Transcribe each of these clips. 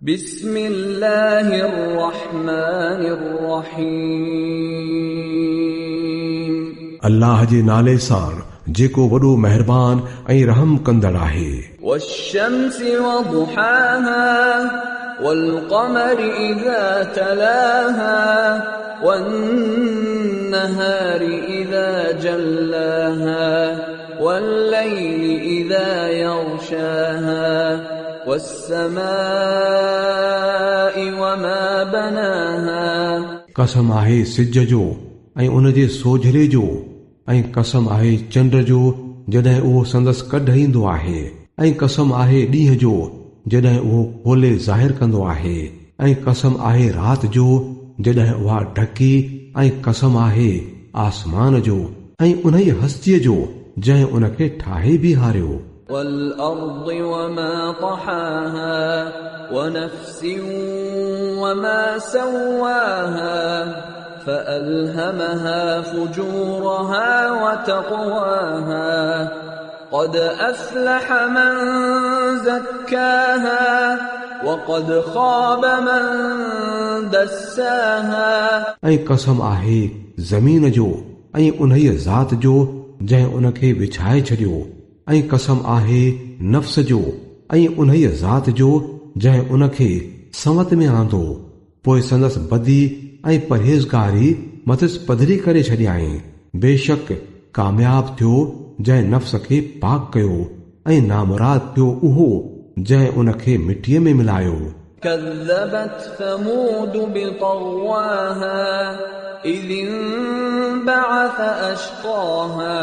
बिस्मिल्लाहिर्रहमानिर्रहीम। अल्लाह जे नाले सां जेको वॾो महिरबान ऐं रहम कंदड़ आहे। वश्शम्सि वदुहाहा वल्क़मरि इज़ा तलाहा वन्नहारि इज़ा जल्लाहा वल्लैलि इज़ा यग़शाहा वस्समाइ वमा बनाहा। कसम आहे सिज जो ऐं उन जे सोझिरे जो, ऐं कसम आहे चंड जो जॾहिं उहो संदसि कढ ईंदो आहे, ऐं कसम आहे ॾींहं जो जॾहिं उहो खोले ज़ाहिर कंदो आहे, ऐं कसम आहे राति जो जॾहिं उहा ढकी, ऐं कसम आहे आसमान जो ऐं उन ई हस्तीअ जो जंहिं उन खे ठाहे बीहारियो। والأرض وما طحاها ونفس وما سواها فألهمها فجورها وتقواها قد أفلح من زكاها وقد خاب من دساها। ऐं कसम आहे ज़मीन जो ऐं उन्हीअ ज़ात जो जंहिं उन खे विछाए छॾियो, ऐं कसम आहे नफ़्स जो ऐं उन्हीअ ज़ात जो जंहिं उन खे संवत में आंदो, पोइ संदसि बदी ऐं परहेज़गारी मथिस पधरी करे छॾियाई। बेशक कामयाब थियो जंहिं नफ़्स खे पाक कयो, ऐं नामुराद थियो उहो जंहिं उन खे मिटीअ में मिलायो। كذبت ثمود بطغواها إذ انبعث أشقاها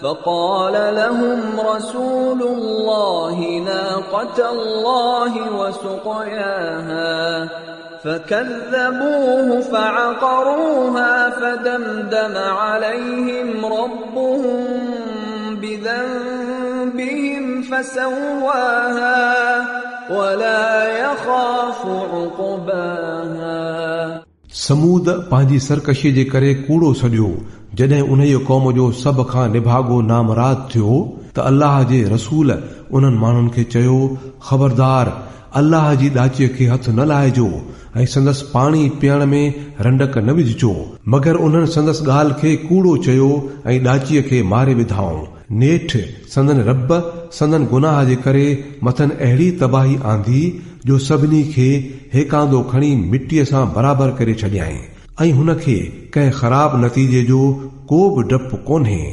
فقال لهم رسول الله ناقة الله وسقياها فكذبوه فعقروها فدمدم عليهم ربهم بذنبهم فسواها ولا يخاف عقباها। समूद पंहिंजी सरकशी जे करे कूड़ो सॼियो जॾहिं उन जो क़ौम जो सभ खां निभागो नामराद थियो त अल्लाह जे रसूल उन्हनि माण्हुनि खे चयो, ख़बरदार अल्लाह जी ॾाचीअ खे हथ न लाहिजो ऐं संदसि पाणी पीअण में रंडक न विझिजो, मगर उन्हनि संदसि ॻाल्हि खे कूड़ो चयो ऐं ॾाचीअ खे मारे विधाऊं। नेठि संदन रब संदन गुनाह जे करे मथनि अहिड़ी तबाही आंदी जो सभिनी खे हेकांदो खणी मिटीअ सां बराबर करे छॾियाई, ऐं हुन खे कंहिं ख़राब नतीजे जो को बि डपु कोन्हे।